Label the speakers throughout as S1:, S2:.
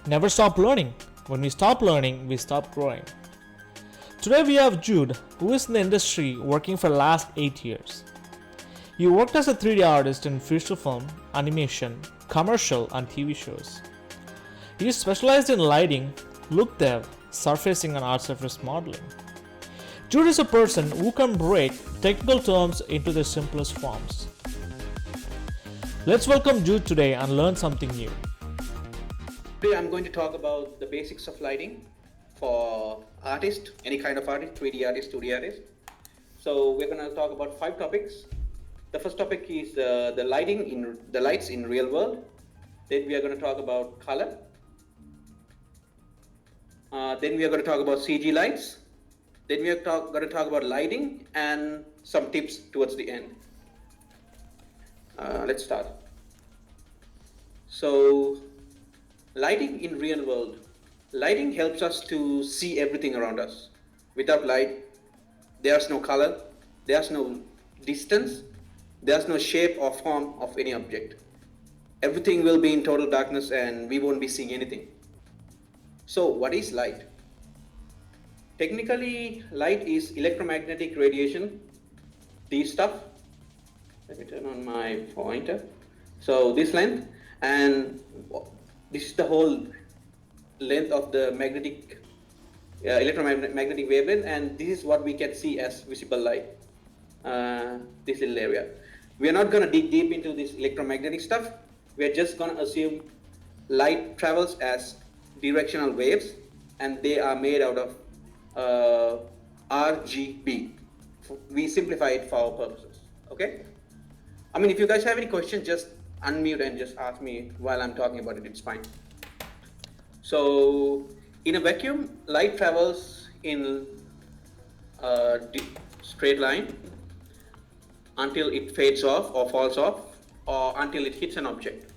S1: Never stop learning. When we stop learning, we stop growing. Today we have Jude, who is in the industry working for the last 8 years. He worked as a 3D artist in feature film, animation, commercial, and TV shows. He is specialized in lighting, look dev, surfacing, and art surface modeling. Jude is a person who can break technical terms into their simplest forms. Let's welcome Jude today and learn something new.
S2: Today I'm going to talk about the basics of lighting for artists, any kind of artist, 3D artist, 2D artist. So we're going to talk about 5 topics. The first topic is the lights in real world. Then we are going to talk about color. Then we are going to talk about CG lights. Then we are going to talk about lighting and some tips towards the end. Let's start. So, lighting in real world. Lighting helps us to see everything around us. Without light, there's no color, there's no distance, there's no shape or form of any object. Everything will be in total darkness and we won't be seeing anything. So, what is light? Technically, light is electromagnetic radiation. This stuff, let me turn on my pointer. So this length, and this is the whole length of the electromagnetic wavelength, and this is what we can see as visible light. This little area. We are not going to dig deep into this electromagnetic stuff. We are just going to assume light travels as directional waves, and they are made out of RGB. We simplify it for our purposes. Okay. I mean, if you guys have any questions, just unmute and just ask me while I'm talking about it. It's fine. So, in a vacuum, light travels in a straight line until it fades off or falls off, or until it hits an object.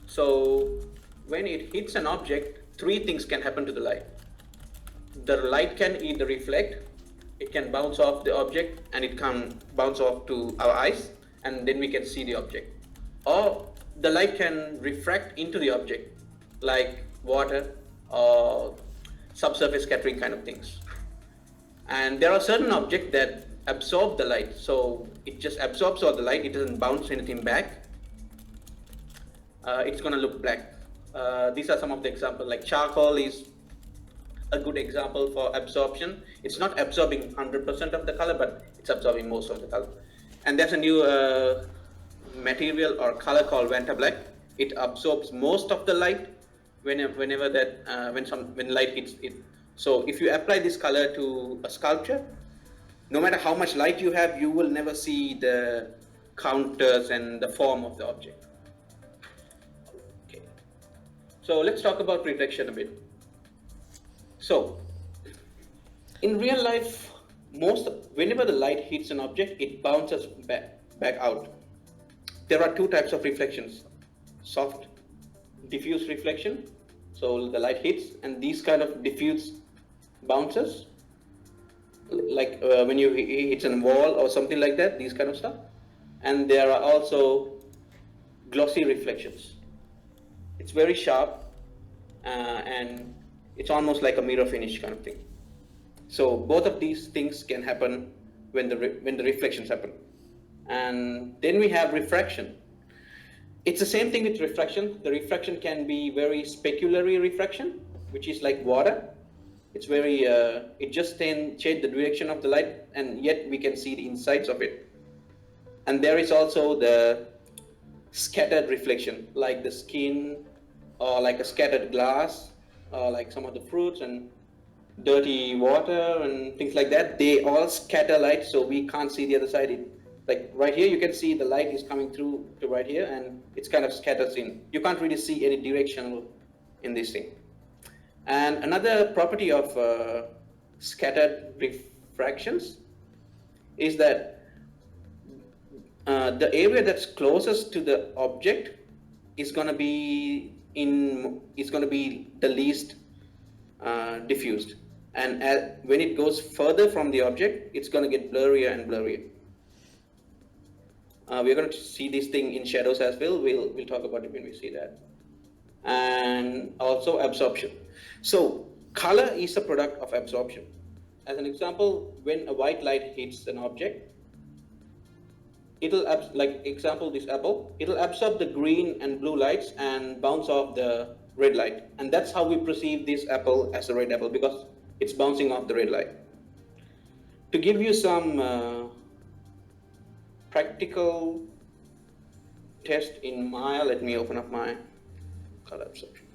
S2: So, when it hits an object, 3 things can happen to the light. The light can either reflect, it can bounce off the object, and it can bounce off to our eyes, and then we can see the object. Or the light can refract into the object, like water or subsurface scattering kind of things. And there are certain objects that absorb the light, so it just absorbs all the light, it doesn't bounce anything back. It's going to look black. These are some of the examples, like charcoal is a good example for absorption. It's not absorbing 100% of the color, but it's absorbing most of the color. And there's a new material or color called Vantablack. It absorbs most of the light when light hits it. So if you apply this color to a sculpture, no matter how much light you have, you will never see the counters and the form of the object. Okay. So let's talk about reflection a bit. So, in real life, whenever the light hits an object, it bounces back out. There are 2 types of reflections: soft, diffuse reflection. So the light hits, and these kind of diffuse bounces, like when you hit a wall or something like that, these kind of stuff. And there are also glossy reflections. It's very sharp, and it's almost like a mirror finish kind of thing. So both of these things can happen when the reflections happen. And then we have refraction. It's the same thing with refraction. The refraction can be very speculary refraction, which is like water. It's very it just change the direction of the light, and yet we can see the insides of it. And there is also the scattered reflection, like the skin, or like a scattered glass, like some of the fruits and dirty water and things like that. They all scatter light, so we can't see the other side. Like right here, you can see the light is coming through to right here, and it's kind of scatters in. You can't really see any direction in this thing. And another property of scattered refractions is that the area that's closest to the object is going to be the least diffused, and when it goes further from the object, it's going to get blurrier and blurrier. We're going to see this thing in shadows as well. We'll talk about it when we see that. And and also absorption. So color is a product of absorption. As an example, when a white light hits an object, it'll like example this apple, it'll absorb the green and blue lights and bounce off the red light, and that's how we perceive this apple as a red apple, because it's bouncing off the red light. To give you some practical test in Maya, let me open up my color absorption.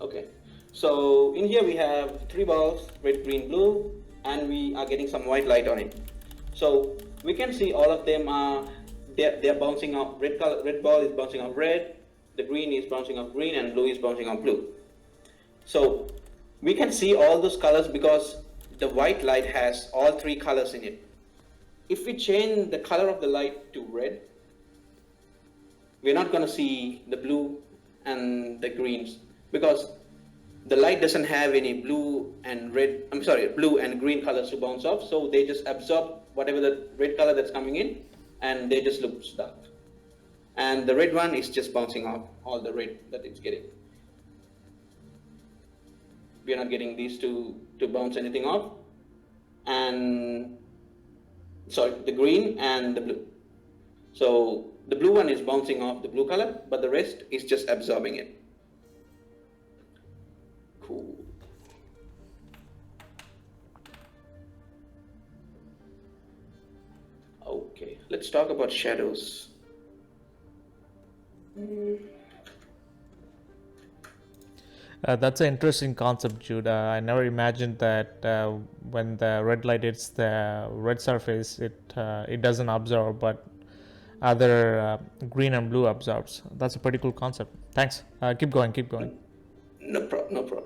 S2: Okay, so in here we have 3 balls, red, green, blue, and we are getting some white light on it. So we can see all of them are they're bouncing off red color. Red ball is bouncing off red, the green is bouncing off green, and blue is bouncing off blue. So we can see all those colors because the white light has all 3 colors in it. If we change the color of the light to red, we're not going to see the blue and the greens, because the light doesn't have any blue and green colors to bounce off, so they just absorb whatever the red color that's coming in, and they just look dark. And the red one is just bouncing off all the red that it's getting. We are not getting these to bounce anything off, and the green and the blue. So the blue one is bouncing off the blue color, but the rest is just absorbing it. Cool. Okay, let's talk about shadows.
S1: That's an interesting concept, Jude. I never imagined that when the red light hits the red surface, it doesn't absorb, but other green and blue absorbs. That's a pretty cool concept. Thanks. Keep going.
S2: No problem.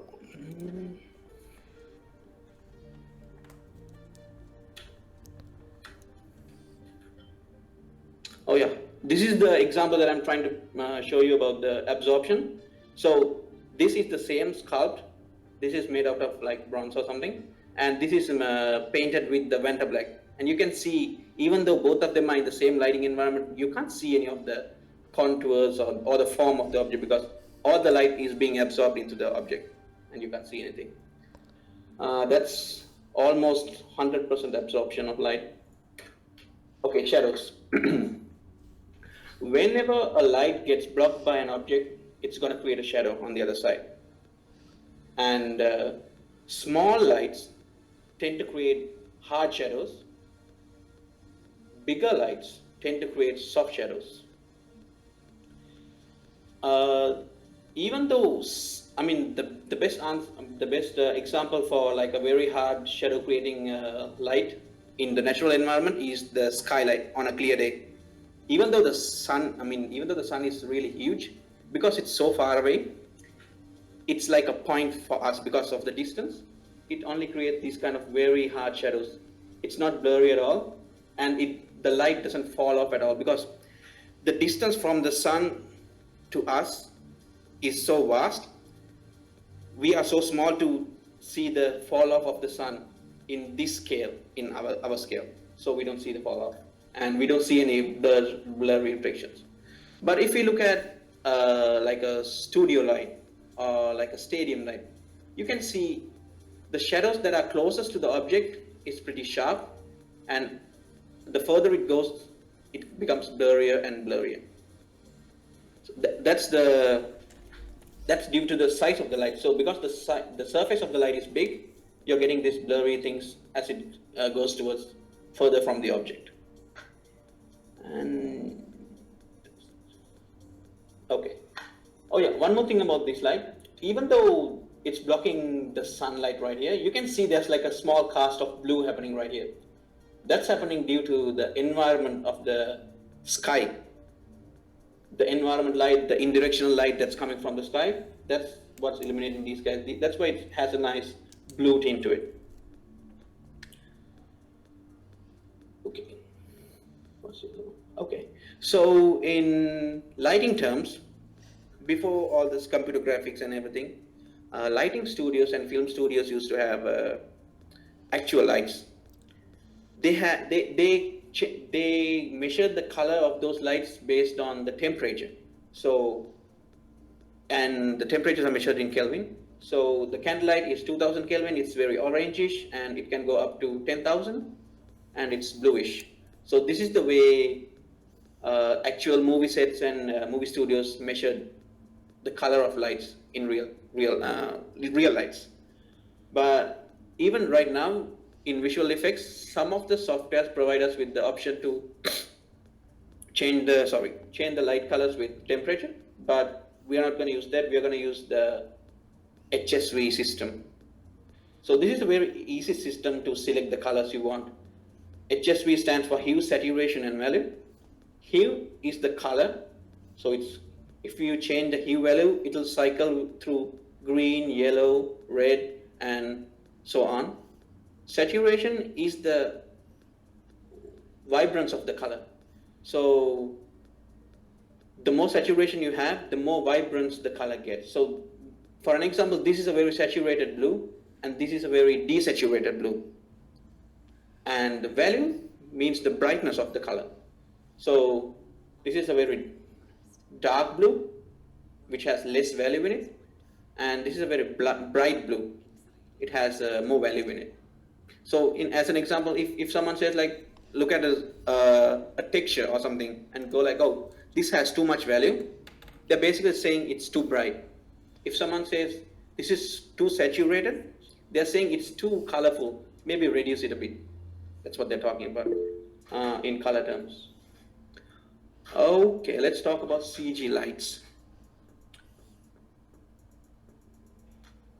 S2: Oh yeah, this is the example that I'm trying to show you about the absorption. So this is the same sculpt. This is made out of like bronze or something, and this is painted with the Vanta black. And you can see, even though both of them are in the same lighting environment, you can't see any of the contours or the form of the object, because all the light is being absorbed into the object and you can't see anything. That's almost 100% absorption of light. Okay, shadows. Whenever a light gets blocked by an object, it's going to create a shadow on the other side. And small lights tend to create hard shadows. Bigger lights tend to create soft shadows. Even though, I mean, the best example for like a very hard shadow creating light in the natural environment is the skylight on a clear day. Even though the sun is really huge, because it's so far away, it's like a point for us because of the distance. It only creates these kind of very hard shadows. It's not blurry at all, and the light doesn't fall off at all, because the distance from the sun to us is so vast. We are so small to see the fall off of the sun in this scale, in our scale. So we don't see the fall off, and we don't see any blurry reflections. But if we look at like a studio light or like a stadium light, you can see the shadows that are closest to the object is pretty sharp, and the further it goes, it becomes blurrier and blurrier. So that's due to the size of the light. So because the surface of the light is big, you're getting these blurry things as it goes towards further from the object. And okay. Oh yeah, one more thing about this light. Even though it's blocking the sunlight right here, you can see there's like a small cast of blue happening right here. That's happening due to the environment of the sky. The environment light, the indirectional light that's coming from the sky, that's what's illuminating these guys. That's why it has a nice blue tint to it. Okay, so in lighting terms, before all this computer graphics and everything, lighting studios and film studios used to have actual lights. they measured the color of those lights based on the temperature. So, and the temperatures are measured in Kelvin. So the candlelight is 2000 Kelvin, it's very orangish, and it can go up to 10,000, and it's bluish. So this is the way actual movie sets and movie studios measured the color of lights in real lights. But even right now in visual effects, some of the softwares provide us with the option to change the light colors with temperature, but we are not going to use that. We are going to use the HSV system. So this is a very easy system to select the colors you want. HSV stands for hue, saturation, and value. Hue is the color, so if you change the hue value, it will cycle through green, yellow, red, and so on. Saturation is the vibrance of the color. So the more saturation you have, the more vibrance the color gets. So for an example, this is a very saturated blue, and this is a very desaturated blue. And the value means the brightness of the color. So this is a very dark blue, which has less value in it, and this is a very bright blue. It has more value in it. So as an example, if someone says like, look at a texture or something and go like, oh, this has too much value, they're basically saying it's too bright. If someone says this is too saturated, they're saying it's too colorful, maybe reduce it a bit. That's what they're talking about in color terms. Okay, let's talk about CG lights.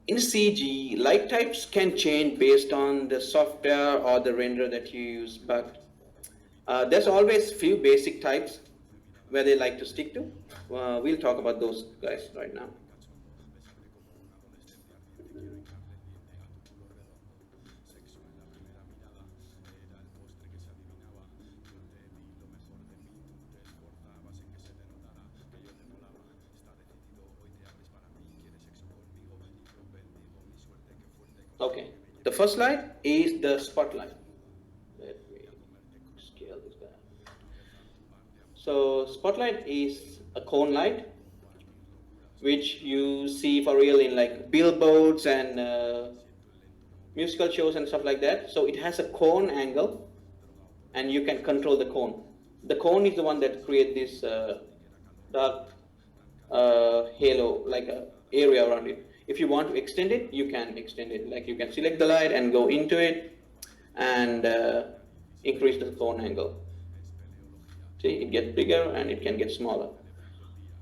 S2: In CG, light types can change based on the software or the render that you use, but there's always few basic types where they like to stick to. We'll talk about those guys right now. Okay, the first light is the spotlight. Let me scale this guy. So spotlight is a cone light, which you see for real in like billboards and musical shows and stuff like that. So it has a cone angle, and you can control the cone. The cone is the one that creates this dark halo, like a area around it. If you want to extend it, you can extend it. Like you can select the light and go into it and increase the cone angle. See, it gets bigger and it can get smaller.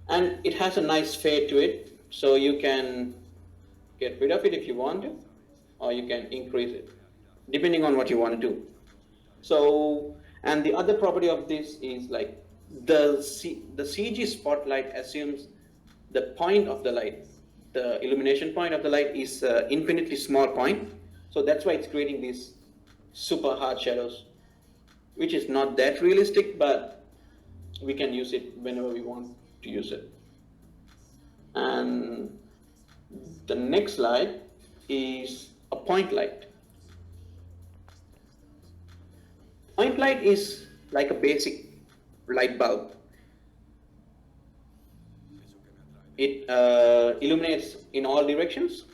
S2: And it has a nice fade to it, so you can get rid of it if you want to, or you can increase it, depending on what you want to do. So, and the other property of this is like the CG spotlight assumes the point of the light. The illumination point of the light is infinitely small point, so that's why it's creating these super hard shadows, which is not that realistic, but we can use it whenever we want to use it. And the next light is a point light. Point light is like a basic light bulb. It illuminates in all directions.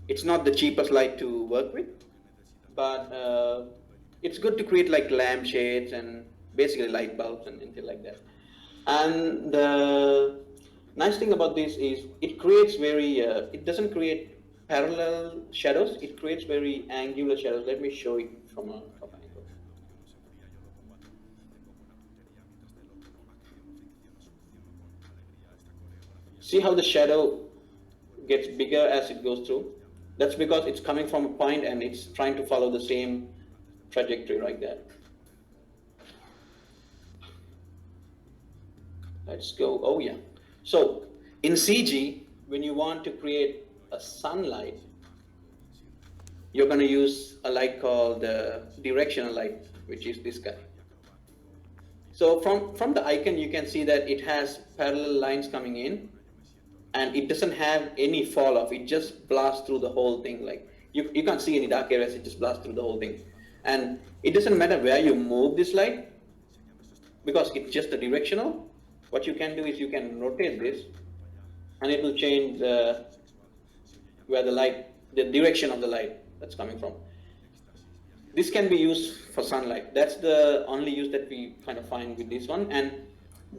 S2: It's not the cheapest light to work with, but it's good to create like lampshades and basically light bulbs and anything like that. And the nice thing about this is it creates it doesn't create parallel shadows, it creates very angular shadows. Let me show it from a top angle. See how the shadow gets bigger as it goes through? That's because it's coming from a point and it's trying to follow the same trajectory like that. Let's go, oh yeah. So in CG, when you want to create a sunlight, you're going to use a light called the directional light, which is this guy. So from the icon, you can see that it has parallel lines coming in, and it doesn't have any fall off. It just blasts through the whole thing. Like you can't see any dark areas, it just blasts through the whole thing. And it doesn't matter where you move this light, because it's just the directional. What you can do is you can rotate this, and it will change where the direction of the light that's coming from. This can be used for sunlight. That's the only use that we kind of find with this one. And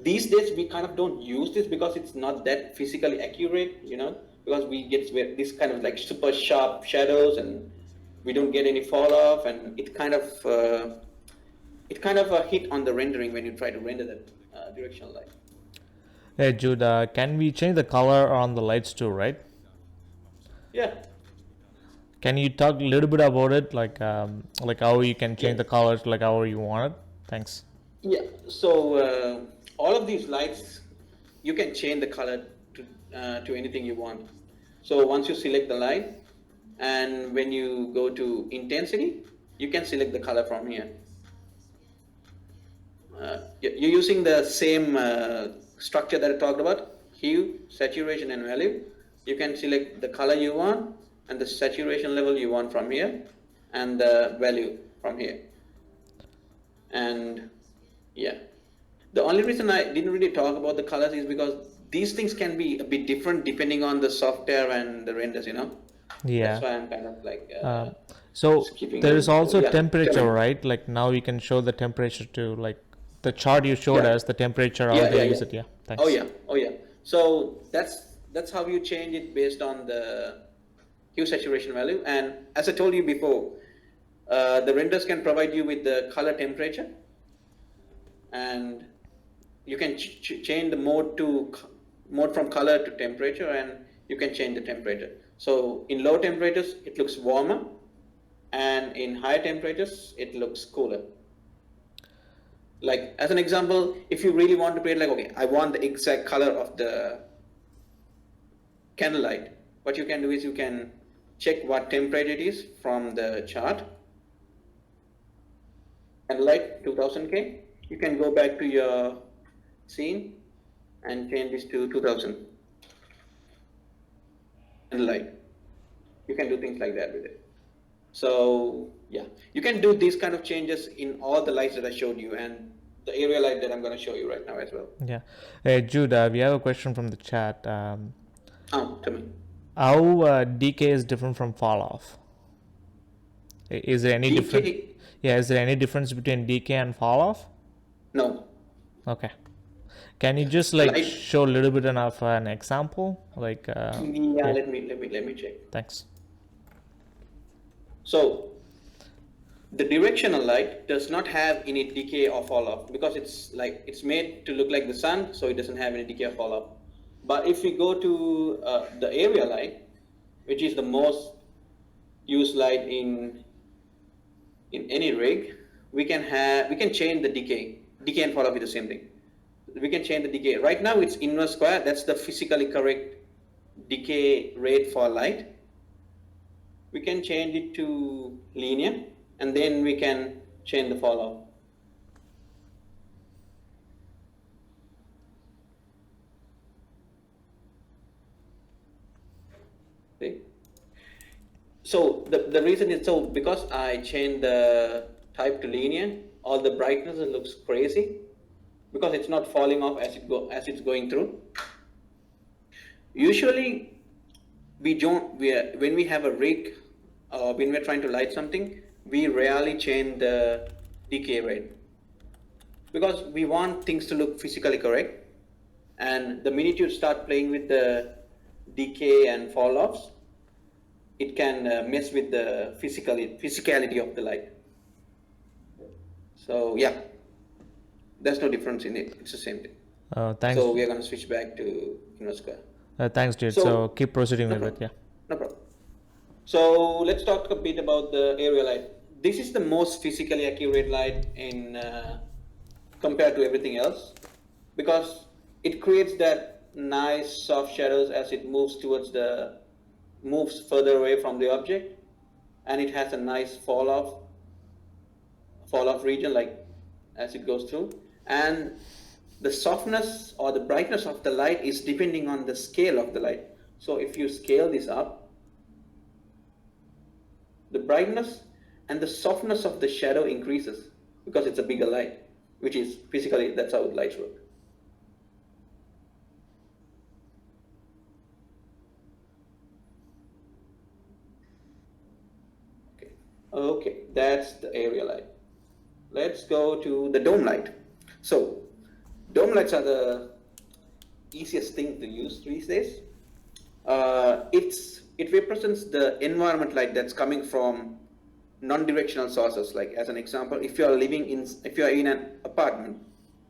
S2: these days we kind of don't use this because it's not that physically accurate, because we get this kind of like super sharp shadows, and we don't get any fall off, and it kind of a hit on the rendering when you try to render that directional light.
S1: Hey Jude, can we change the color on the lights too, right?
S2: Yeah.
S1: Can you talk a little bit about it, like how you can change the colors like however you want it? Thanks.
S2: Yeah. So all of these lights, you can change the color to anything you want. So once you select the light, and when you go to intensity, you can select the color from here. You're using the same structure that I talked about: hue, saturation, and value. You can select the color you want and the saturation level you want from here, and the value from here. And yeah, the only reason I didn't really talk about the colors is because these things can be a bit different depending on the software and the renders,
S1: Yeah.
S2: That's why I'm kind of like
S1: So
S2: skipping
S1: there
S2: it.
S1: is also
S2: Yeah,
S1: temperature,
S2: tell me.
S1: right? Like now you can show the temperature to like the chart you showed
S2: Yeah.
S1: us, the temperature, how
S2: Yeah,
S1: they
S2: yeah,
S1: use
S2: yeah.
S1: it. Yeah. Thanks.
S2: Oh yeah. So that's how you change it based on the hue saturation value. And as I told you before, the renders can provide you with the color temperature, and you can change the mode from color to temperature, and you can change the temperature. So in low temperatures it looks warmer, and in high temperatures it looks cooler. Like as an example, if you really want to create like, okay, I want the exact color of the candlelight, what you can do is you can check what temperature it is from the chart. Candlelight 2000K, you can go back to your scene and change this to 2000. Candlelight, you can do things like that with it. So yeah, you can do these kind of changes in all the lights that I showed you, and the area light that I'm going to show you right now as well.
S1: Yeah. Hey Jude, we have a question from the chat.
S2: Tell me.
S1: How decay is different from fall off? Is there any difference?
S2: Decay?
S1: Yeah, is there any difference between decay and fall off?
S2: No.
S1: Okay. Can you just like
S2: Light.
S1: show a little bit of an example? Like
S2: Yeah, let me check.
S1: Thanks.
S2: So the directional light does not have any decay or fall off, because it's made to look like the sun, so it doesn't have any decay or fall off. But if we go to the area light, which is the most used light in any rig, we can change the decay. Decay and fall off is the same thing. We can change the decay. Right now it's inverse square. That's the physically correct decay rate for light. We can change it to linear, and then we can change the fall off. See? So the reason is, so because I changed the type to linear, all the brightness looks crazy because it's not falling off as it's going through. Usually when we have a rig, when we're trying to light something, we rarely change the decay rate, because we want things to look physically correct. And the minute you start playing with the decay and fall offs, it can mess with the physicality of the light. So yeah, there's no difference in it. It's the same thing.
S1: Thanks.
S2: So we are going to switch back to inverse square.
S1: Thanks, Jude.
S2: So-
S1: So keep proceeding
S2: No
S1: with it.
S2: problem.
S1: Yeah.
S2: No problem. So let's talk a bit about the area light. This is the most physically accurate light in compared to everything else, because it creates that nice soft shadows as it moves further away from the object, and it has a nice fall off region, like as it goes through. And the softness or the brightness of the light is depending on the scale of the light. So if you scale this up, the brightness and the softness of the shadow increases because it's a bigger light, which is physically, that's how lights work. Okay, that's the area light. Let's go to the dome light. So, dome lights are the easiest thing to use these days. It represents the environment light that's coming from non-directional sources. Like as an example, if you are in an apartment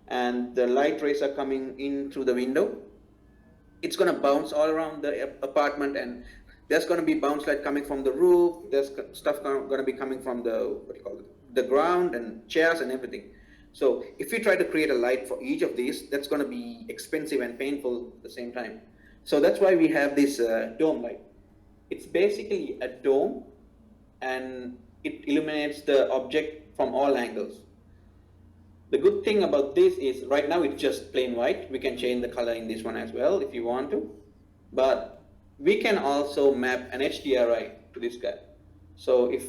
S2: and the light rays are coming in through the window, it's going to bounce all around the apartment, and there's going to be bounce light coming from the roof. There's stuff going to be coming from the ground and chairs and everything. So if we try to create a light for each of these, that's going to be expensive and painful at the same time. So that's why we have this dome light. It's basically a dome, and it illuminates the object from all angles. The good thing about this is right now it's just plain white. We can change the color in this one as well if you want to, but we can also map an HDRI to this guy. So if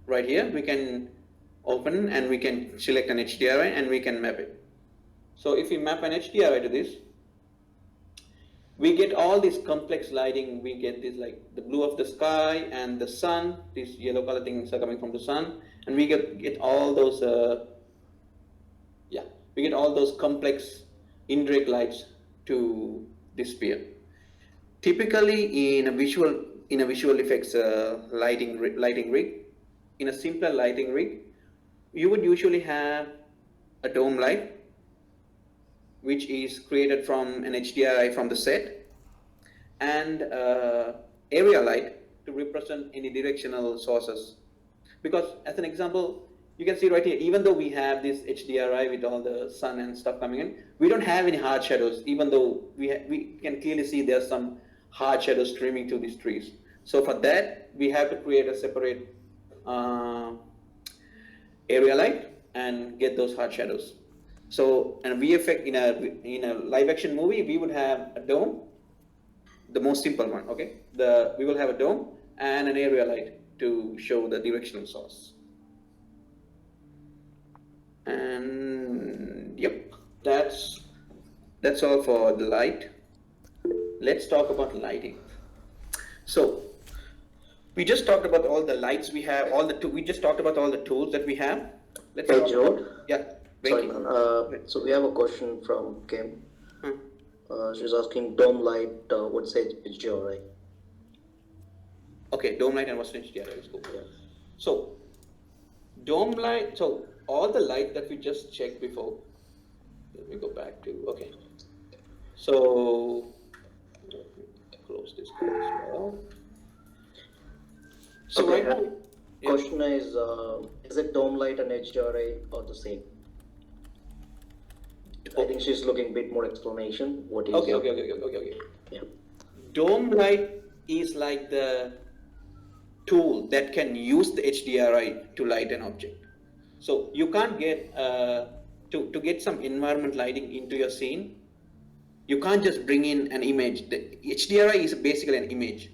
S2: right here we can open and we can select an HDRI and we can map it. So if we map an HDRI to this, we get all this complex lighting. We get this like the blue of the sky and the sun. These yellow color things are coming from the sun, and we get all those we get all those complex indirect lights to this sphere. Typically, in a visual effects lighting rig, in a simpler lighting rig, you would usually have a dome light, which is created from an HDRI from the set, and area light to represent any directional sources. Because as an example, you can see right here, even though we have this HDRI with all the sun and stuff coming in, we don't have any hard shadows, even though we can clearly see there's some hard shadows streaming through these trees. So for that, we have to create a separate area light and get those hard shadows. So, and VFX in a live action movie, we would have a dome, the most simple one, okay? We will have a dome and an area light to show the directional source. And yep, that's all for the light. Let's talk about lighting. So we just talked about all the lights we have, we just talked about all the tools that we have.
S3: Hey, Joe.
S2: Yeah.
S3: Sorry, man. So we have a question from Kim. She's asking dome light, what's HDRI?
S2: Okay, dome light and what's HDRI is cool.
S3: Yeah.
S2: So dome light, so all the light that we just checked before, let me go back to, okay. So close this guy as well. So
S3: okay,
S2: right now,
S3: question is it dome light and HDRI are the same? I think she's looking a bit more explanation. What is
S2: okay.
S3: Yeah.
S2: Dome light is like the tool that can use the HDRI to light an object. So you can't get to get some environment lighting into your scene. You can't just bring in an image. The HDRI is basically an image,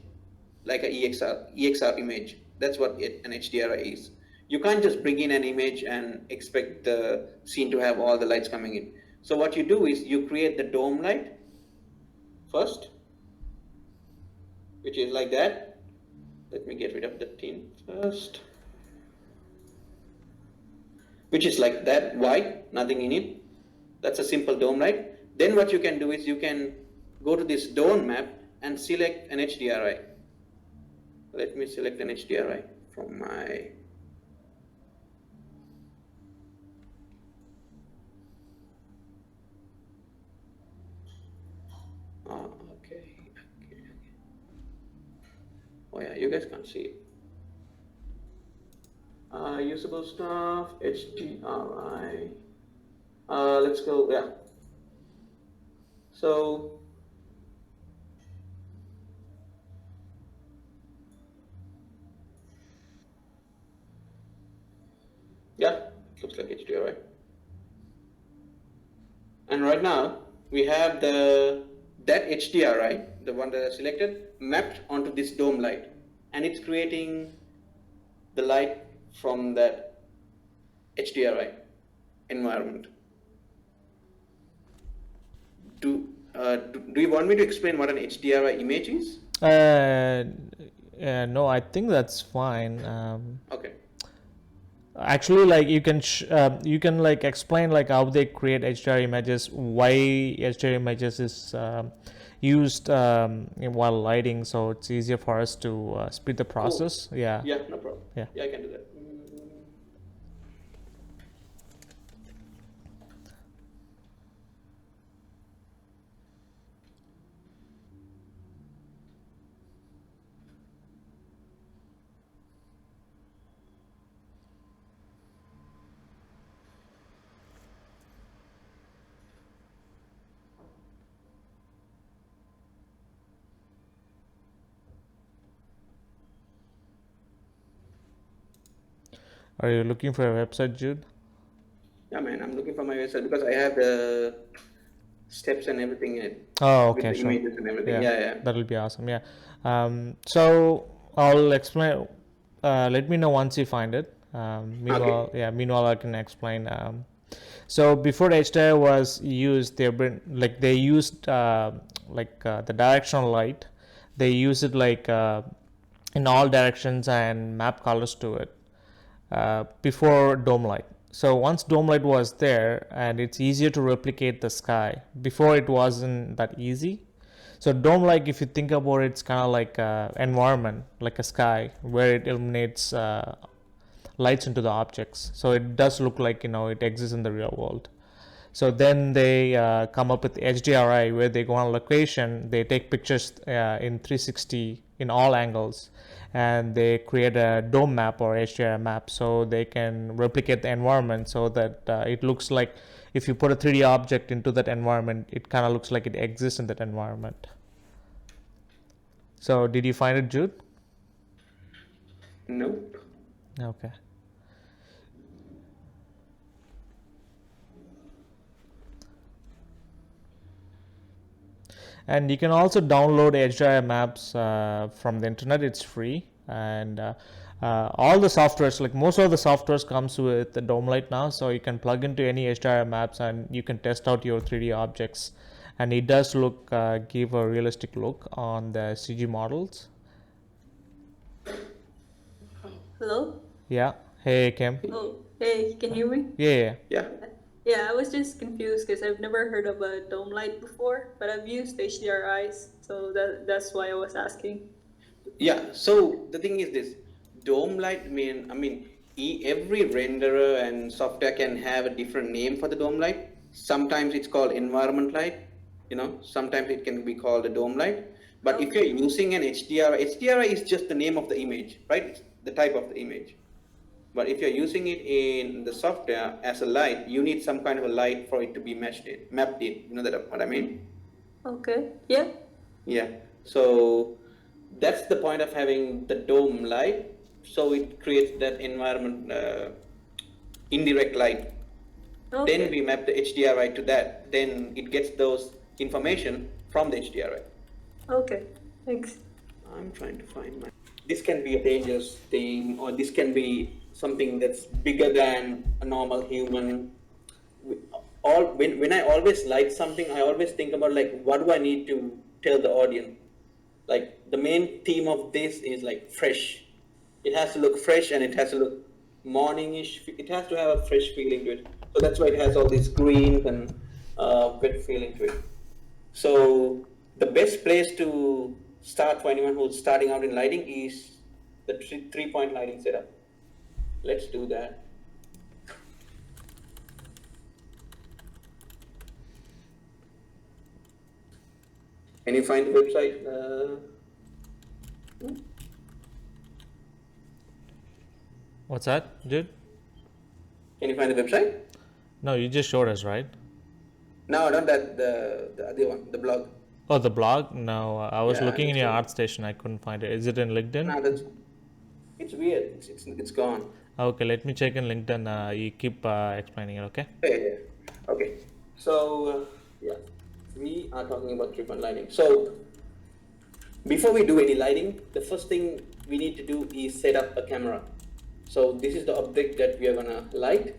S2: like an EXR image. That's what an HDRI is. You can't just bring in an image and expect the scene to have all the lights coming in. So what you do is you create the dome light first, which is like that. Let me get rid of the tint first. Which is like that, white, nothing in it. That's a simple dome light. Then what you can do is you can go to this dome map and select an HDRI. Let me select an HDRI from my... Okay. Oh yeah, you guys can't see it. Usable stuff, HDRI. Let's go, yeah. So, yeah, looks like HDRI. And right now, we have that HDRI, the one that I selected, mapped onto this dome light. And it's creating the light from that HDRI environment. Do you want me to explain what an HDRI image is?
S1: No, I think that's fine.
S2: Okay.
S1: Actually, like you can like explain like how they create HDR images, why HDR images is used while lighting, so it's easier for us to speed the process.
S2: Cool.
S1: Yeah.
S2: Yeah, no problem.
S1: Yeah.
S2: Yeah, I can do that.
S1: Are you looking for a website, Jude?
S2: Yeah, man, I'm looking for my website because I have the steps and everything in it.
S1: Oh,
S2: With
S1: okay,
S2: the
S1: sure.
S2: images and everything. Yeah.
S1: That'll be awesome. Yeah. So I'll explain. Let me know once you find it. Meanwhile, I can explain. So before HDR was used, they used the directional light. They use it like in all directions and map colors to it before dome light. So once dome light was there, and it's easier to replicate the sky. Before it wasn't that easy. So dome light, if you think about it, it's kind of like a environment, like a sky, where it illuminates lights into the objects. So it does look like it exists in the real world. So then they come up with HDRI, where they go on location, they take pictures in 360 in all angles, and they create a dome map or HDRI map, so they can replicate the environment so that it looks like if you put a 3D object into that environment, it kind of looks like it exists in that environment. So did you find it, Jude?
S2: Nope.
S1: Okay. And you can also download HDRI maps from the internet. It's free, and all the softwares, like most of the softwares, comes with the dome light now, so you can plug into any HDRI maps and you can test out your 3D objects, and it does look give a realistic look on the CG models.
S4: Hello?
S1: Yeah. Hey, Kim.
S4: Oh, hey, can you hear me?
S1: Yeah.
S2: Yeah.
S4: Yeah, I was just confused because I've never heard of a dome light before, but I've used HDRIs, so that's why I was asking.
S2: Yeah. So the thing is this: dome light every renderer and software can have a different name for the dome light. Sometimes it's called environment light. Sometimes it can be called a dome light. But if you're using an HDRI is just the name of the image, right? It's the type of the image. But if you're using it in the software as a light, you need some kind of a light for it to be mapped in. You know what I mean?
S4: Okay, yeah.
S2: Yeah. So that's the point of having the dome light. So it creates that environment, indirect light.
S4: Okay.
S2: Then we map the HDRI to that. Then it gets those information from the HDRI.
S4: Okay, thanks.
S2: I'm trying to find this can be a dangerous thing, or this can be something that's bigger than a normal human. When I always light something, I always think about like, what do I need to tell the audience? Like the main theme of this is like fresh. It has to look fresh and it has to look morningish. It has to have a fresh feeling to it. So that's why it has all these greens and wet feeling to it. So the best place to start for anyone who's starting out in lighting is the three-point lighting setup. Let's do that. Can you find the website?
S1: What's that, Jude?
S2: Can you find the website?
S1: No, you just showed us, right?
S2: No, not that. The other one, the blog.
S1: Oh, the blog? No, I was
S2: Yeah,
S1: looking in
S2: it's
S1: your
S2: a-
S1: ArtStation. I couldn't find it. Is it in LinkedIn?
S2: No, it's weird. It's gone.
S1: Okay, let me check in LinkedIn. You keep explaining it, okay?
S2: Yeah. Okay. So we are talking about three-point lighting. So before we do any lighting, the first thing we need to do is set up a camera. So this is the object that we are gonna light,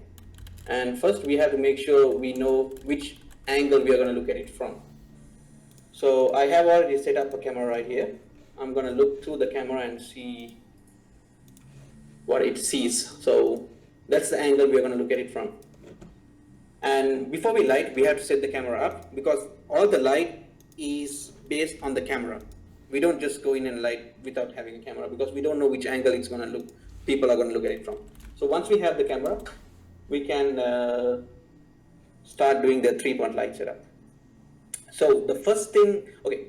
S2: and first we have to make sure we know which angle we are gonna look at it from. So I have already set up a camera right here. I'm gonna look through the camera and see what it sees. So that's the angle we're gonna look at it from. And before we light, we have to set the camera up, because all the light is based on the camera. We don't just go in and light without having a camera, because we don't know which angle it's gonna look, people are gonna look at it from. So once we have the camera, we can start doing the 3-point light setup. So the first thing, okay,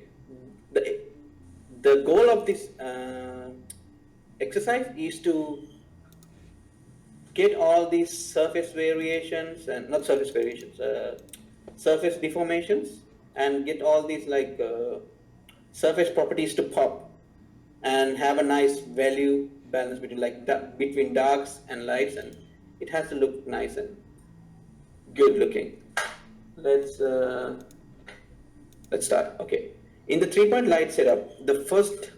S2: the goal of this exercise is to get all these surface variations, and not surface variations, surface deformations, and get all these like surface properties to pop and have a nice value balance between between darks and lights, and it has to look nice and good looking. Let's start. Okay, in the 3-point light setup, the first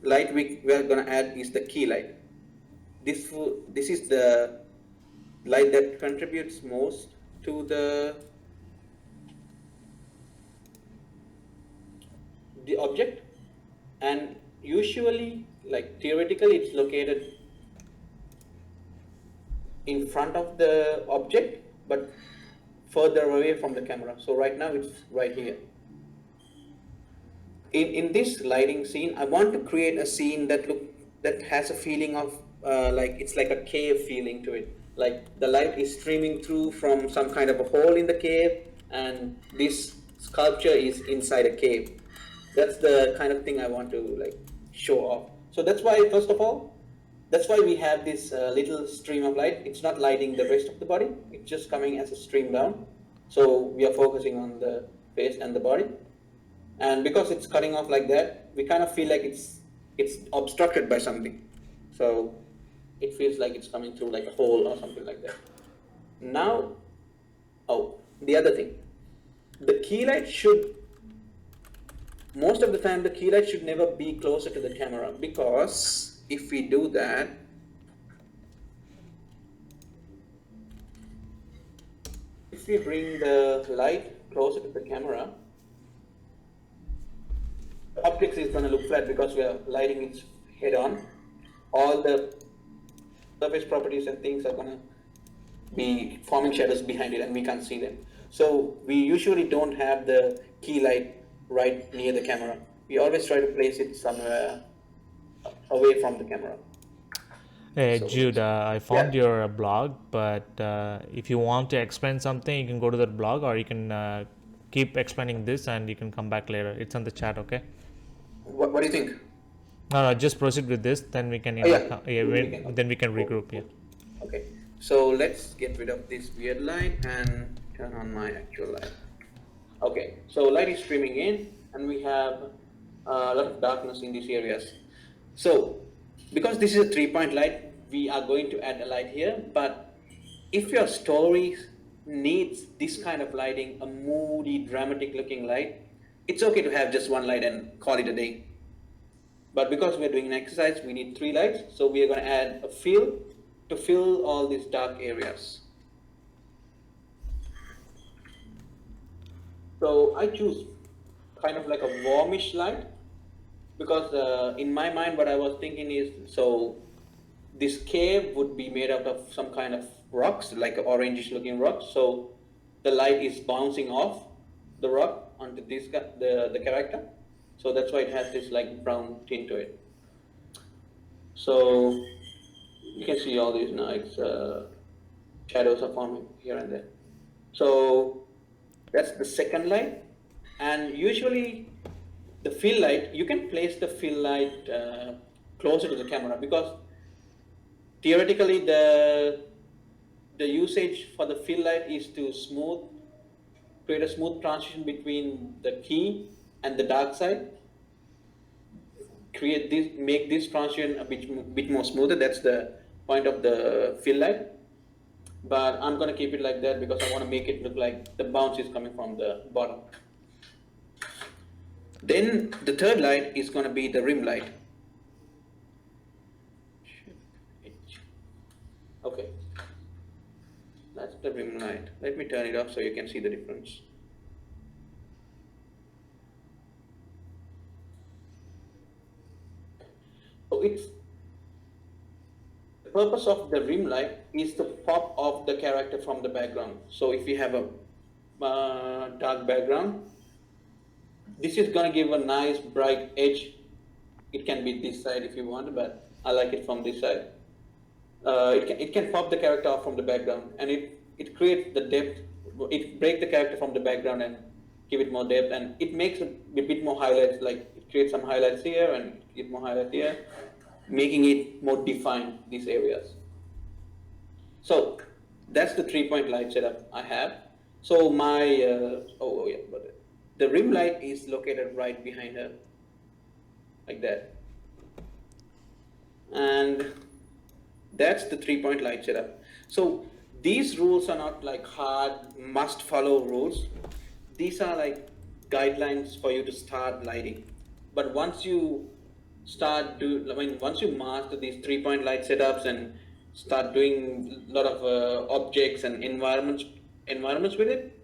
S2: light we are going to add is the key light. This is the light that contributes most to the object, and usually, like theoretically, it's located in front of the object but further away from the camera. So right now it's right here. In this lighting scene, I want to create a scene that has a feeling of like it's like a cave feeling to it. Like the light is streaming through from some kind of a hole in the cave, and this sculpture is inside a cave. That's the kind of thing I want to like show off. So that's why, first of all, that's why we have this little stream of light. It's not lighting the rest of the body. It's just coming as a stream down. So we are focusing on the face and the body. And because it's cutting off like that, we kind of feel like it's obstructed by something. So it feels like it's coming through like a hole or something like that. Now, the other thing, the key light should, most of the time, the key light should never be closer to the camera, because if we do that, if we bring the light closer to the camera, the object is going to look flat because we are lighting it head on. All the surface properties and things are going to be forming shadows behind it, and we can't see them. So we usually don't have the key light right near the camera. We always try to place it somewhere away from the camera.
S1: Hey,
S2: So-
S1: Jude, I found your blog, but if you want to explain something, you can go to that blog, or you can keep explaining this and you can come back later. It's on the chat, okay?
S2: What do you think?
S1: No, just proceed with this, then we can, then we can regroup, yeah.
S2: Okay, so let's get rid of this weird light and turn on my actual light. Okay, so light is streaming in, and we have a lot of darkness in these areas. So because this is a 3-point light, we are going to add a light here. But if your story needs this kind of lighting, a moody, dramatic looking light, it's okay to have just one light and call it a day. But because we're doing an exercise, we need 3 lights. So we are going to add a fill to fill all these dark areas. So I choose kind of like a warmish light, because in my mind what I was thinking is, so this cave would be made out of some kind of rocks, like orangish looking rocks. So the light is bouncing off the rock onto this the character. So that's why it has this like brown tint to it. So you can see all these nice shadows are forming here and there. So that's the second light. And usually the fill light, you can place the fill light closer to the camera, because theoretically the usage for the fill light is to create a smooth transition between the key and the dark side. Make this transition a bit more smoother. That's the point of the fill light. But I'm going to keep it like that because I want to make it look like the bounce is coming from the bottom. Then the third light is going to be the rim light. That's the rim light. Let me turn it off so you can see the difference. So it's the purpose of the rim light is to pop off the character from the background. So if you have a dark background, this is gonna give a nice bright edge. It can be this side if you want, but I like it from this side. It can pop the character off from the background, and it creates the depth. It breaks the character from the background and give it more depth, and it makes a bit more highlights. Like it creates some highlights here and get more highlights here, making it more defined, these areas. So that's the 3-point light setup I have. So my but the rim light is located right behind her, like that, and that's the 3-point light setup. So these rules are not like hard must follow rules. These are like guidelines for you to start lighting. But once you once you master these 3-point light setups and start doing a lot of objects and environments with it,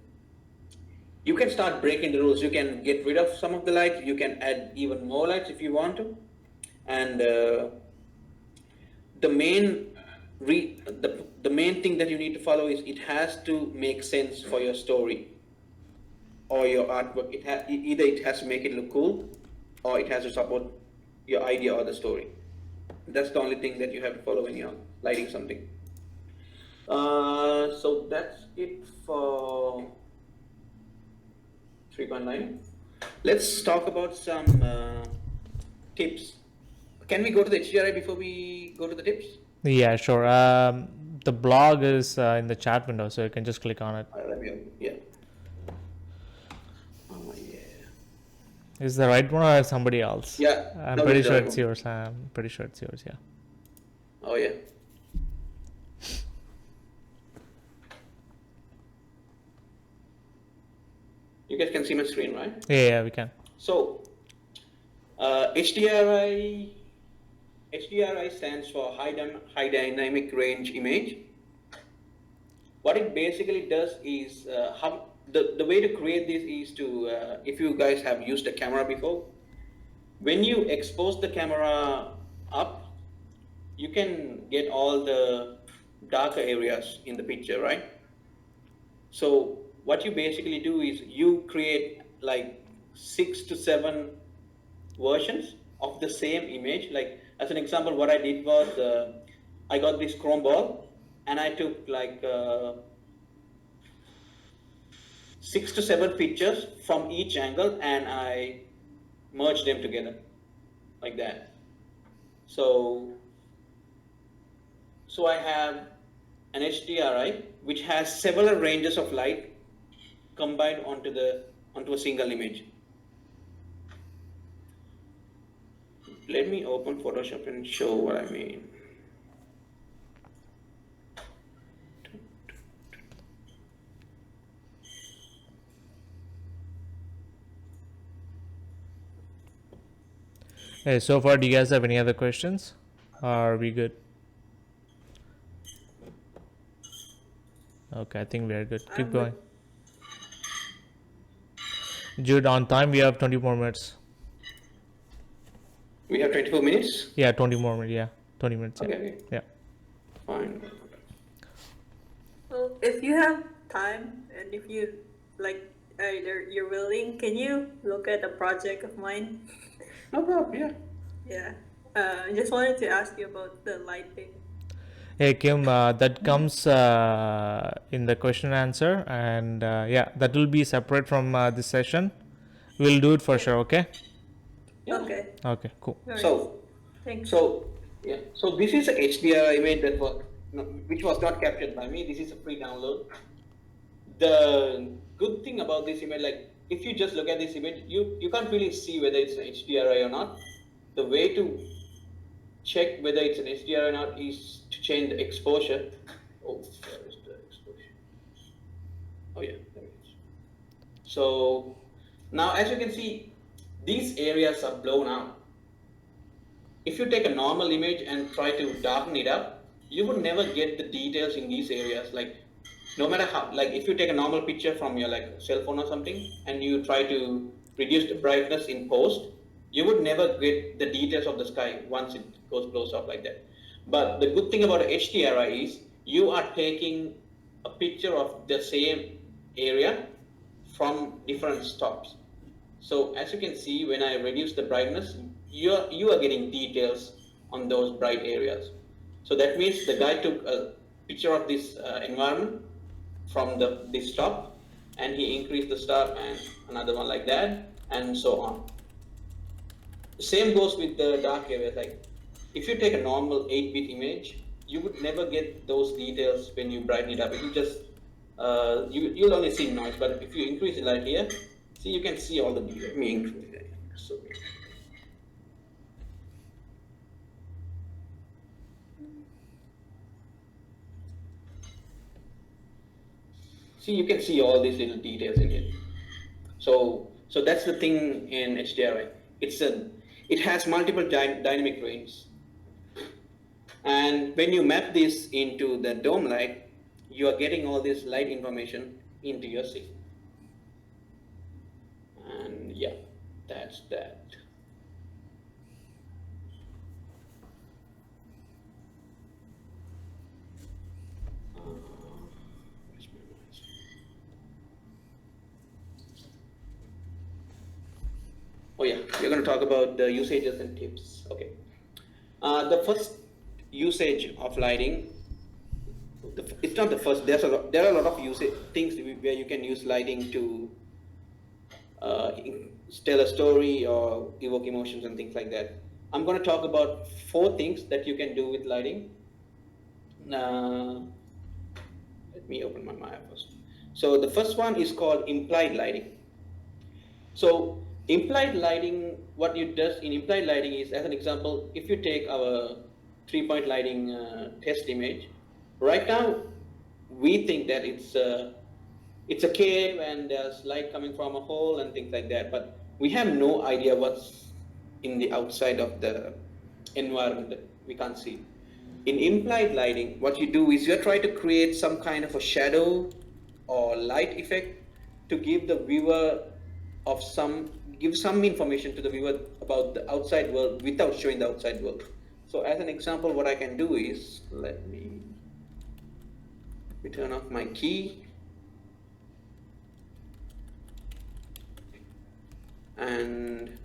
S2: you can start breaking the rules. You can get rid of some of the lights. You can add even more lights if you want to. And the main thing that you need to follow is it has to make sense for your story or your artwork. Either it has to make it look cool, or it has to support your idea or the story. That's the only thing that you have to follow when you're lighting something. So that's it for 3-point lighting. Let's talk about some tips. Can we go to the HDRI before we go to the tips?
S1: Yeah, sure. The blog is in the chat window, so you can just click on it.
S2: Yeah. Oh yeah.
S1: Is the right one or somebody else?
S2: Yeah.
S1: I'm
S2: no,
S1: pretty
S2: the
S1: sure
S2: right
S1: it's
S2: one.
S1: yours. I'm pretty sure it's yours. Yeah.
S2: Oh yeah. You guys can see my screen, right?
S1: Yeah, we can.
S2: So, HDRI stands for High Dynamic Range Image. What it basically does is, the way to create this is to, if you guys have used a camera before, when you expose the camera up, you can get all the darker areas in the picture, right? So what you basically do is you create like 6 to 7 versions of the same image. Like as an example, what I did was I got this chrome ball and I took like 6 to 7 pictures from each angle and I merged them together like that. So I have an HDRI which has several ranges of light combined onto a single image. Let me open Photoshop and show what I mean.
S1: Hey, so far, do you guys have any other questions? Are we good? Okay, I think we are good. Keep going. Jude, on time, we have 20 more minutes.
S2: We have 24 minutes?
S1: Yeah, 20 more minutes. Yeah, 20 minutes. Yeah.
S2: Okay.
S1: Yeah.
S2: Fine.
S4: Well, if you have time and if you like, you're willing, can you look at a project of mine?
S2: No problem, yeah.
S4: Yeah. I just wanted to ask you about the lighting.
S1: Hey Kim, that comes in the question and answer, and yeah, that will be separate from this session. We'll do it for sure. Okay.
S2: Yeah.
S4: Okay.
S1: Okay. Cool.
S4: All right.
S2: So
S4: Thanks.
S2: So this is a HDR image which was not captured by me. This is a free download. The good thing about this image, like if you just look at this image, you can't really see whether it's an HDRI or not. The way to check whether it's an HDRI or not is to change the exposure. Oh, where is the exposure? Oh yeah, there it is. So now as you can see, these areas are blown out. If you take a normal image and try to darken it up, you would never get the details in these areas. Like no matter how, like if you take a normal picture from your like cell phone or something and you try to reduce the brightness in post, you would never get the details of the sky once it goes close up like that. But the good thing about HDRI is you are taking a picture of the same area from different stops. So as you can see, when I reduce the brightness, you are getting details on those bright areas. So that means the guy took a picture of this environment from this stop, and he increased the stop and another one like that, and so on. The same goes with the dark areas. Like if you take a normal 8-bit image, you would never get those details when you brighten it up. It will just you'll only see noise. But if you increase the light here, see, you can see all the details. Let me increase it. So see, you can see all these little details in it. So that's the thing in HDRI. It has multiple dynamic range, and when you map this into the dome light, you are getting all this light information into your scene. And yeah, that's that. Where's my mouse? Oh yeah, we're going to talk about the usages and tips. Okay. The first usage of lighting, it's not the first. There are a lot of things where you can use lighting to tell a story or evoke emotions and things like that. I'm going to talk about 4 things that you can do with lighting. Let me open my Maya first. So the first one is called implied lighting. So implied lighting, what it does in implied lighting is, as an example, if you take our 3-point lighting test image, right now we think that it's a cave and there's light coming from a hole and things like that, but we have no idea what's in the outside of the environment that we can't see. In implied lighting, what you do is you're trying to create some kind of a shadow or light effect to give the viewer give some information to the viewer about the outside world without showing the outside world. So as an example, what I can do is, let me turn off my key and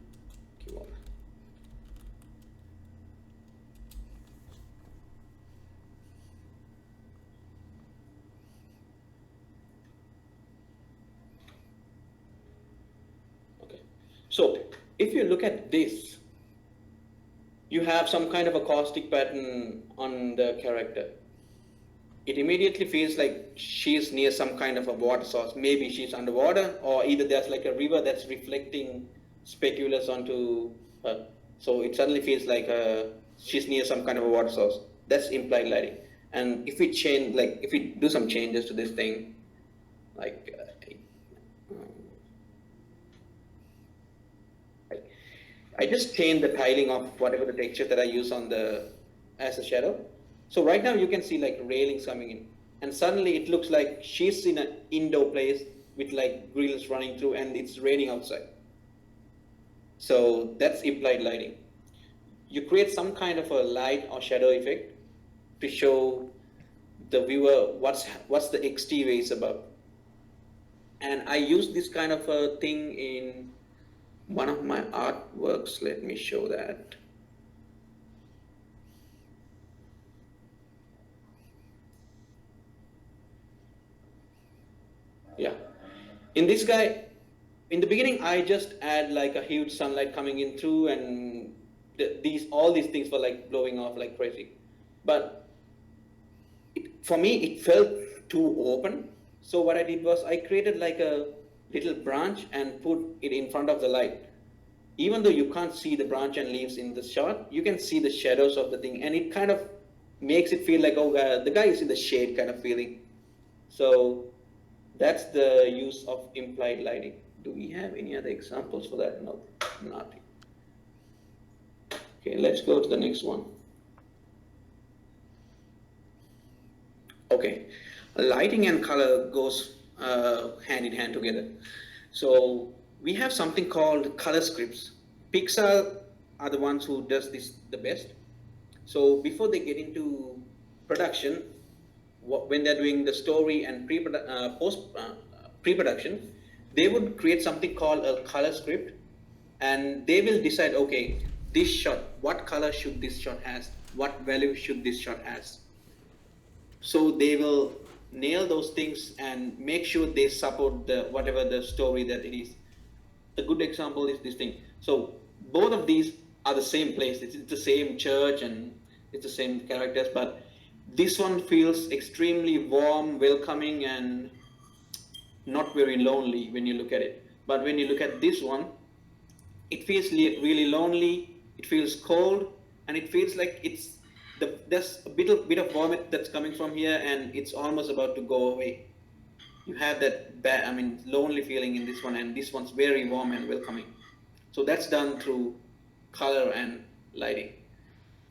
S2: keyboard. Okay, so if you look at this, you have some kind of a caustic pattern on the character. It immediately feels like she's near some kind of a water source. Maybe she's underwater, or either there's like a river that's reflecting speculoos onto her. So it suddenly feels like she's near some kind of a water source. That's implied lighting. And if we do some changes to this thing, like I just change the tiling of whatever the texture that I use as a shadow. So right now you can see like railings coming in, and suddenly it looks like she's in an indoor place with like grills running through and it's raining outside. So that's implied lighting. You create some kind of a light or shadow effect to show the viewer what's the exterior is about. And I use this kind of a thing in one of my artworks. Let me show that. Yeah, in this guy, in the beginning I just add like a huge sunlight coming in through, and all these things were like blowing off like crazy. But for me it felt too open. So what I did was I created like a little branch and put it in front of the light. Even though you can't see the branch and leaves in the shot, you can see the shadows of the thing, and it kind of makes it feel like, oh, the guy is in the shade kind of feeling. So that's the use of implied lighting. Do we have any other examples for that? No, nothing. Okay, let's go to the next one. Okay, lighting and color goes hand in hand together. So we have something called color scripts. Pixar are the ones who does this the best. So before they get into production, when they're doing the story and pre-production, they would create something called a color script, and they will decide, okay, this shot, what color should this shot has, what value should this shot has. So they will nail those things and make sure they support the whatever the story that it is. A good example is this thing. So both of these are the same place. It's the same church and it's the same characters, but this one feels extremely warm, welcoming, and not very lonely when you look at it. But when you look at this one, it feels really lonely. It feels cold, and it feels like there's a bit of vomit that's coming from here, and it's almost about to go away. You have that lonely feeling in this one, and this one's very warm and welcoming. So that's done through color and lighting.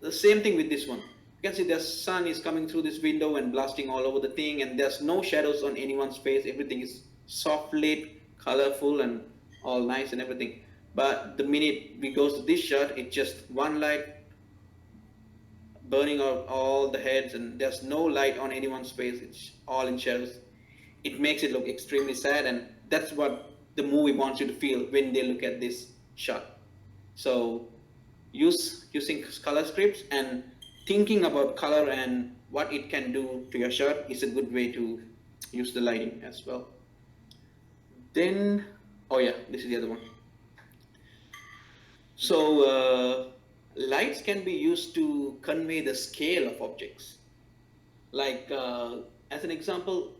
S2: The same thing with this one. You can see the sun is coming through this window and blasting all over the thing, and there's no shadows on anyone's face. Everything is soft lit, colorful, and all nice and everything. But the minute we go to this shot, it's just one light burning out all the heads, and there's no light on anyone's face. It's all in shadows. It makes it look extremely sad, and that's what the movie wants you to feel when they look at this shot. So using color scripts and thinking about color and what it can do to your shot is a good way to use the lighting as well. Then, oh yeah, this is the other one. So lights can be used to convey the scale of objects. Like as an example,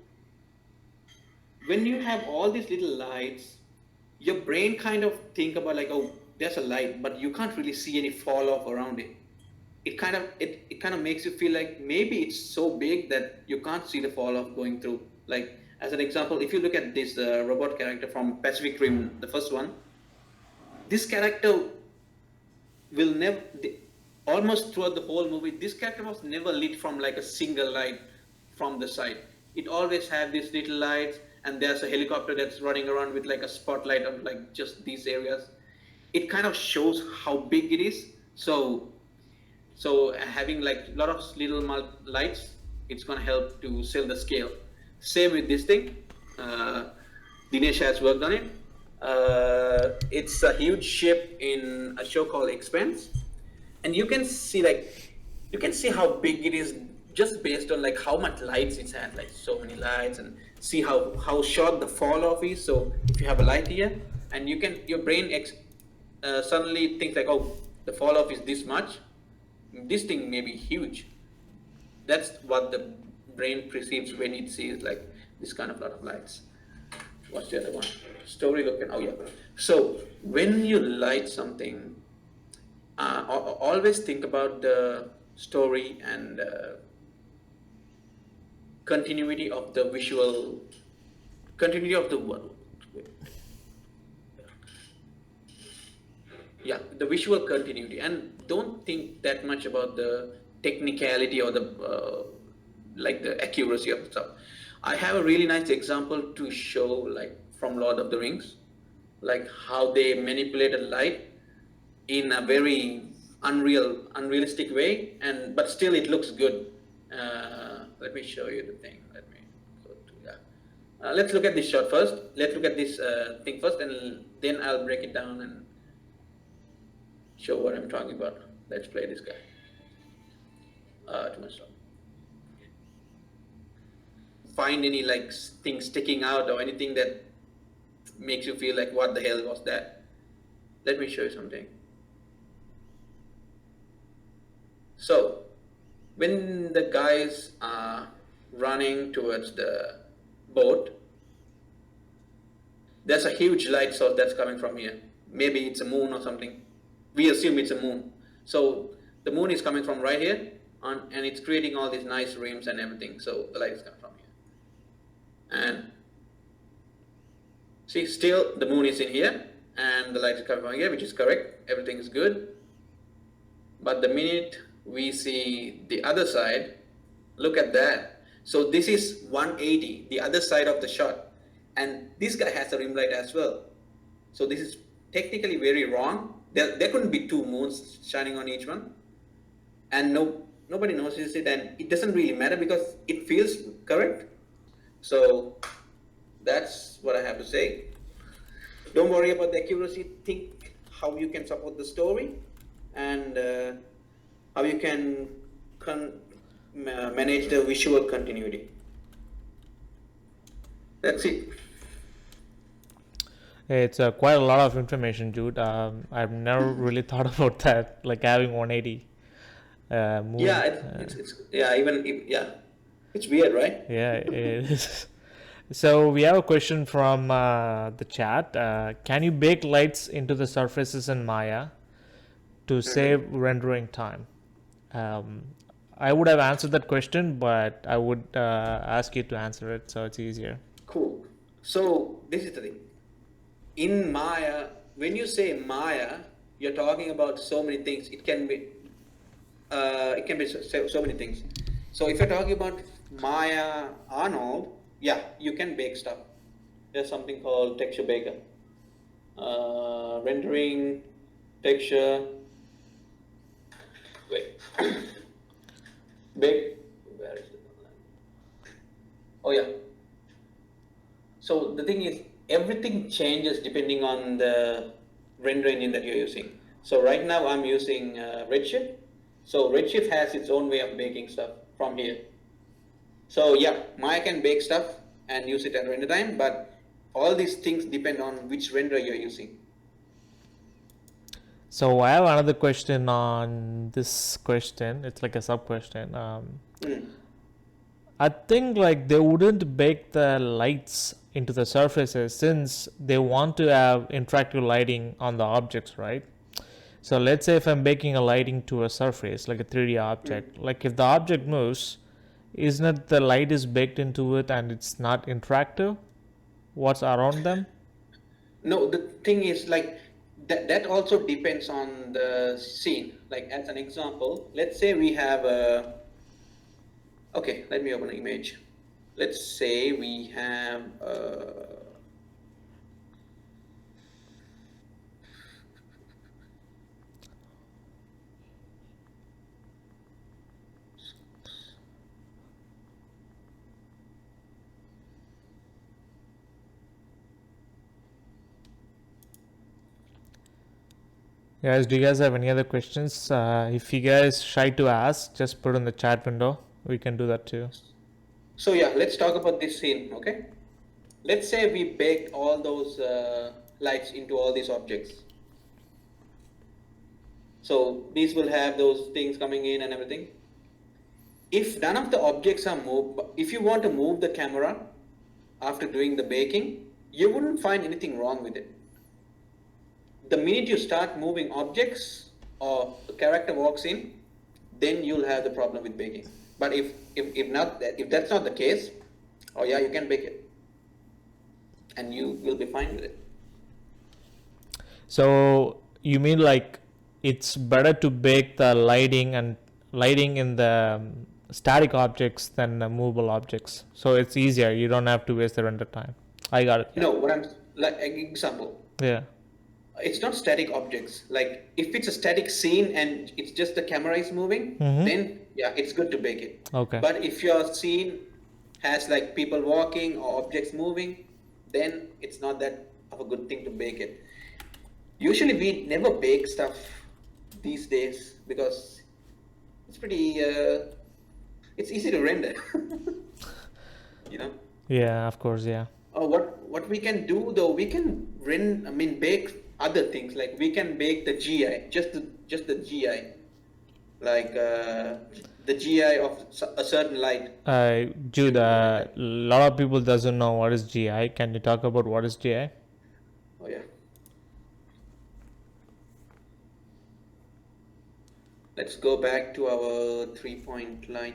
S2: when you have all these little lights, your brain kind of think about like, oh, there's a light, but you can't really see any fall off around it. It kind of makes you feel like maybe it's so big that you can't see the fall off going through. Like as an example, if you look at this robot character from Pacific Rim, the first one, this character will never, almost throughout the whole movie, this character was never lit from like a single light from the side. It always had these little lights, and there's a helicopter that's running around with like a spotlight of like just these areas. It kind of shows how big it is. So having like a lot of little lights, it's gonna help to sell the scale. Same with this thing. Dinesh has worked on it. It's a huge ship in a show called Expanse, and you can see how big it is just based on like how much lights it's had, like so many lights, and see how short the fall off is. So if you have a light here, and your brain suddenly thinks like, oh, the fall off is this much, this thing may be huge. That's what the brain perceives when it sees like this kind of lot of lights. What's the other one? Story looking. Oh yeah. So when you light something, always think about the story and continuity of the visual, continuity of the world. Yeah, the visual continuity, and don't think that much about the technicality or the like the accuracy of the stuff. I have a really nice example to show, like from Lord of the Rings, like how they manipulated light in a very unrealistic way, but still it looks good. Let me show you the thing. Let me go to that. Let's look at this shot first. Let's look at this thing first, and then I'll break it down and show what I'm talking about. Let's play this guy. Too much stuff. Find any like thing sticking out or anything that makes you feel like, what the hell was that? Let me show you something. So when the guys are running towards the boat, there's a huge light source that's coming from here. Maybe it's a moon or something. We assume it's a moon. So the moon is coming from right here, and it's creating all these nice rims and everything. So the light is coming from here. And see, still the moon is in here, and the light is coming from here, which is correct. Everything is good. But the minute we see the other side, look at that. So this is 180, the other side of the shot, and this guy has a rim light as well. So this is technically very wrong. There couldn't be two moons shining on each one, and nobody notices it, and it doesn't really matter because it feels correct. So that's what I have to say. Don't worry about the accuracy. Think how you can support the story, and how you can manage the visual continuity. That's it.
S1: It's quite a lot of information, Jude. I've never really thought about that, like having 180 move.
S2: Yeah, it's yeah, yeah, it's weird, right?
S1: Yeah, it is. So we have a question from the chat. Can you bake lights into the surfaces in Maya to save rendering time? I would have answered that question, but I would ask you to answer it so it's easier.
S2: Cool. So this is the thing. In Maya, when you say Maya, you're talking about so many things. It can be so many things. So if you're talking about Maya Arnold, yeah, you can bake stuff. There's something called Texture Baker. Rendering, texture. Wait. Bake. Where is it? Oh yeah. So the thing is, everything changes depending on the render engine that you're using. So right now I'm using Redshift. So Redshift has its own way of baking stuff from here. So yeah, Maya can bake stuff and use it at render time, but all these things depend on which renderer you're using.
S1: So I have another question on this question. It's like a sub question. I think like they wouldn't bake the lights into the surfaces since they want to have interactive lighting on the objects, right? So let's say if I'm baking a lighting to a surface, like a 3D object, like if the object moves, isn't it the light is baked into it and it's not interactive? What's around them?
S2: No, the thing is like that also depends on the scene. Like as an example, let's say we have a, okay, let me open an image. Let's say we have
S1: Guys, do you guys have any other questions? If you guys shy to ask, just put in the chat window. We can do that too.
S2: So yeah, let's talk about this scene, okay? Let's say we baked all those lights into all these objects. So these will have those things coming in and everything. If none of the objects are moved, if you want to move the camera after doing the baking, you wouldn't find anything wrong with it. The minute you start moving objects or the character walks in, then you'll have the problem with baking. But if that's not the case, oh yeah, you can bake it, and you will be fine with it.
S1: So you mean like it's better to bake the lighting in the static objects than the movable objects? So it's easier. You don't have to waste the render time. I got it.
S2: You know what I'm like example.
S1: Yeah.
S2: It's not static objects. Like if it's a static scene and it's just the camera is moving, then yeah, it's good to bake it.
S1: Okay.
S2: But if your scene has like people walking or objects moving, then it's not that of a good thing to bake it. Usually we never bake stuff these days because it's pretty it's easy to render. You know?
S1: Yeah, of course, yeah.
S2: What we can do though, we can bake other things, like we can bake the GI, just the GI, like the GI of a certain light.
S1: Jude, a lot of people doesn't know what is GI. Can you talk about what is GI?
S2: Oh yeah. Let's go back to our 3-point line,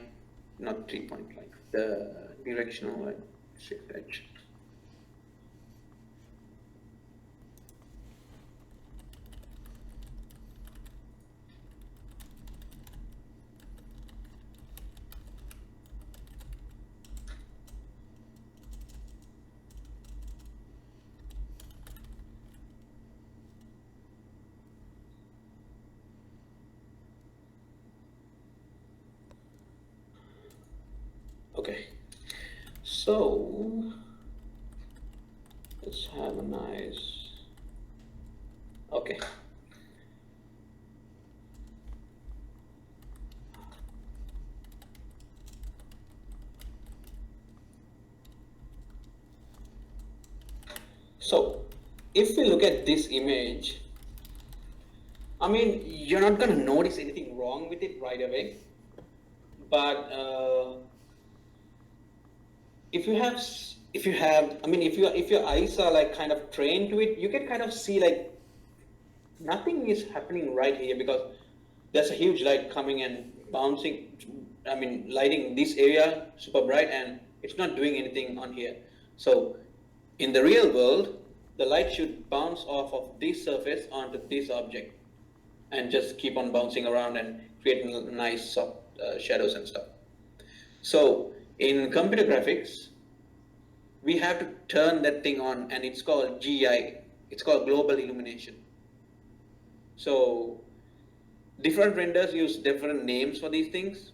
S2: not 3-point line, the directional line, shift edge. So let's have a nice, okay. So if we look at this image, I mean, you're not going to notice anything wrong with it right away, but if you have, I mean, if your eyes are like kind of trained to it, you can kind of see like nothing is happening right here because there's a huge light coming and bouncing, I mean, lighting this area super bright, and it's not doing anything on here. So in the real world, the light should bounce off of this surface onto this object and just keep on bouncing around and creating nice soft shadows and stuff. So in computer graphics, we have to turn that thing on, and it's called GI. It's called global illumination. So different renders use different names for these things.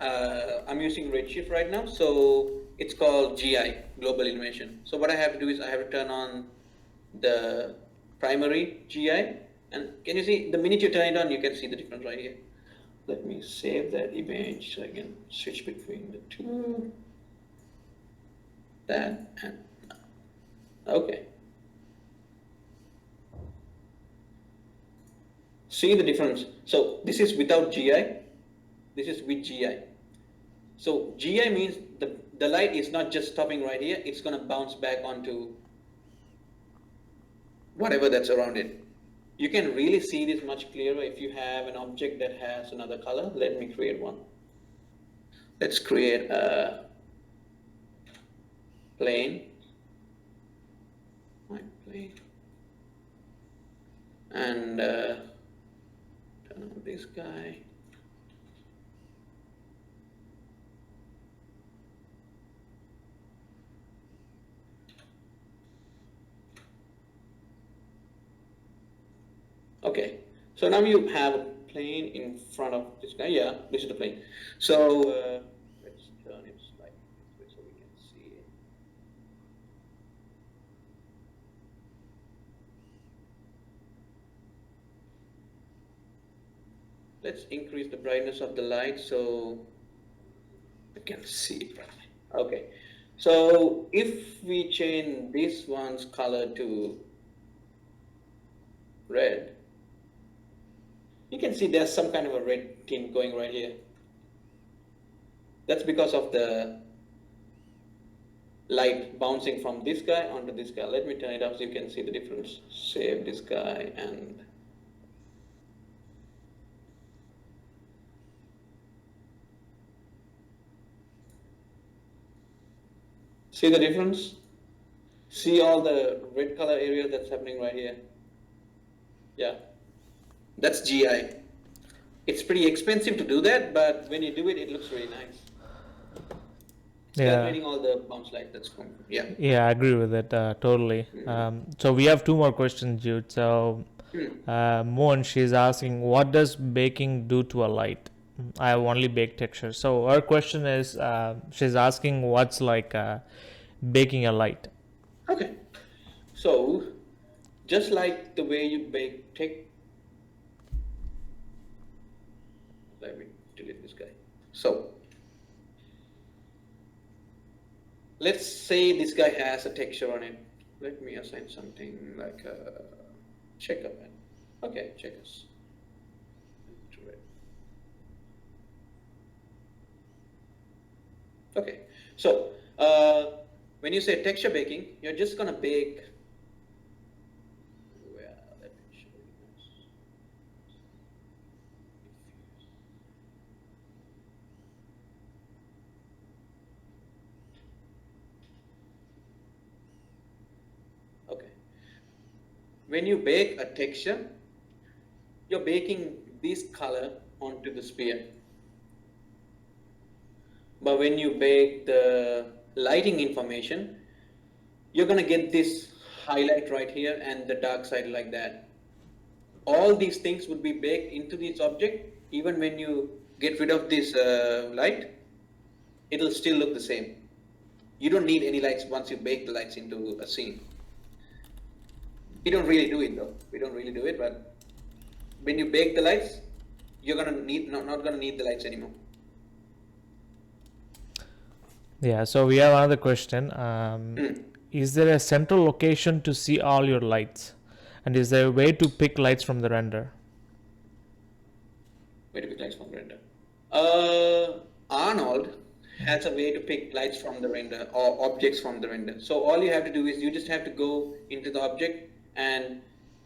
S2: I'm using Redshift right now, so it's called GI, global illumination. So what I have to do is I have to turn on the primary GI, and can you see the minute you turn it on, you can see the difference right here. Let me save that image so I can switch between the two. That and okay. See the difference. So this is without GI, this is with GI. So GI means the light is not just stopping right here, it's going to bounce back onto whatever that's around it. You can really see this much clearer if you have an object that has another color. Let me create one. Let's create a plane. My plane. And turn on this guy. Okay, so now you have a plane in front of this guy. Yeah, this is the plane. So let's turn it slightly this way so we can see it. Let's increase the brightness of the light so we can see it properly. Okay, so if we change this one's color to red, you can see there's some kind of a red tint going right here. That's because of the light bouncing from this guy onto this guy. Let me turn it up so you can see the difference. Save this guy and see the difference? See all the red color area that's happening right here? Yeah, that's GI. It's pretty expensive to do that, but when you do it, it looks really nice.
S1: Yeah.
S2: Calculating all the bounce light that's from, yeah.
S1: Yeah, I agree with it totally. So we have two more questions, Jude. So Mohan, she's asking, what does baking do to a light? I have only baked texture. So her question is, she's asking what's like baking a light.
S2: Okay, so just like the way you bake let me delete this guy. So let's say this guy has a texture on it. Let me assign something like a checker pen. Okay, checkers. Okay, so when you say texture baking, you're just gonna bake. Well, let me show you this. Okay. When you bake a texture, you're baking this color onto the sphere. But when you bake the lighting information, you're going to get this highlight right here and the dark side like that. All these things would be baked into this object. Even when you get rid of this light, it'll still look the same. You don't need any lights once you bake the lights into a scene. We don't really do it though. We don't really do it, but when you bake the lights, you're gonna need not gonna need the lights anymore.
S1: Yeah, so we have another question. Is there a central location to see all your lights? And is there a way to pick lights from the render?
S2: Way to pick lights from the render. Arnold has a way to pick lights from the render or objects from the render. So all you have to do is you just have to go into the object, and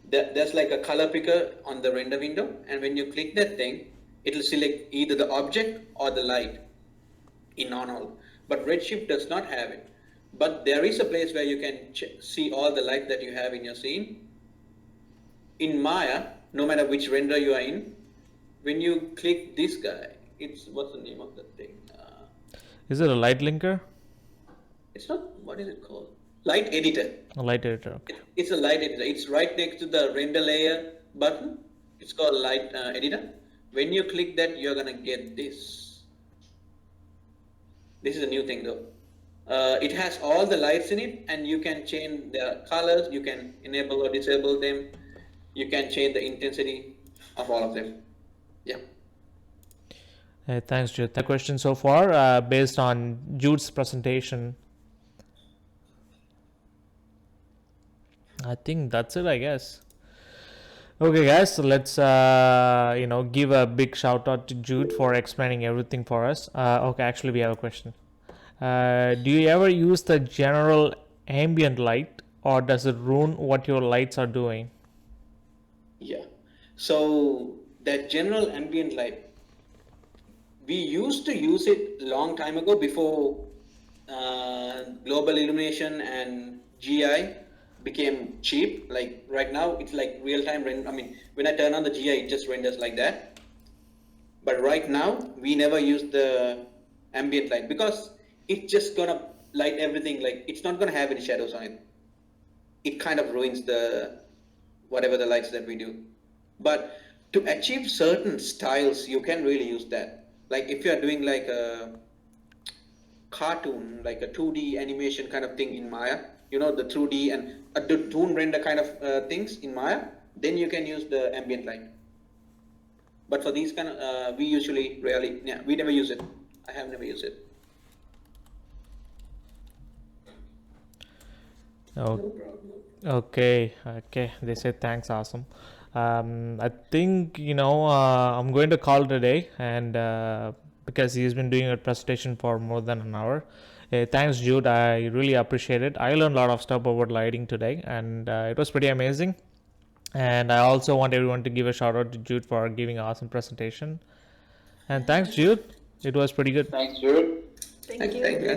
S2: there's like a color picker on the render window, and when you click that thing, it'll select either the object or the light in Arnold. But Redshift does not have it. But there is a place where you can see all the light that you have in your scene. In Maya, no matter which render you are in, when you click this guy, what's the name of that thing?
S1: Is it a light linker?
S2: It's not, what is it called? Light editor.
S1: A light editor. Okay.
S2: It's a light editor. It's right next to the render layer button. It's called light editor. When you click that, you're gonna get this. This is a new thing though. It has all the lights in it, and you can change the colors, you can enable or disable them, you can change the intensity of all of them. Yeah.
S1: Thanks, Jude. The question so far, based on Jude's presentation, I think that's it, I guess. Okay, guys, so let's give a big shout out to Jude for explaining everything for us. Okay, actually, we have a question. Do you ever use the general ambient light, or does it ruin what your lights are doing?
S2: Yeah. So that general ambient light, we used to use it long time ago before global illumination and GI became cheap. Like right now, it's like real-time render. I mean, when I turn on the GI, it just renders like that. But right now, we never use the ambient light because it's just gonna light everything. Like it's not gonna have any shadows on it. It kind of ruins the whatever the lights that we do. But to achieve certain styles, you can really use that. Like if you are doing like a cartoon, like a 2D animation kind of thing in Maya, the 2D and the toon render kind of things in Maya, then you can use the ambient light. But for these kind of, we never use it. I have never used it.
S1: Okay. They said thanks, awesome. I think I'm going to call today, and because he's been doing a presentation for more than an hour. Thanks, Jude. I really appreciate it. I learned a lot of stuff about lighting today, and it was pretty amazing. And I also want everyone to give a shout out to Jude for giving an awesome presentation. And thanks, Jude. It was pretty good.
S3: Thanks, Jude.
S4: Thank you.
S3: Thank you.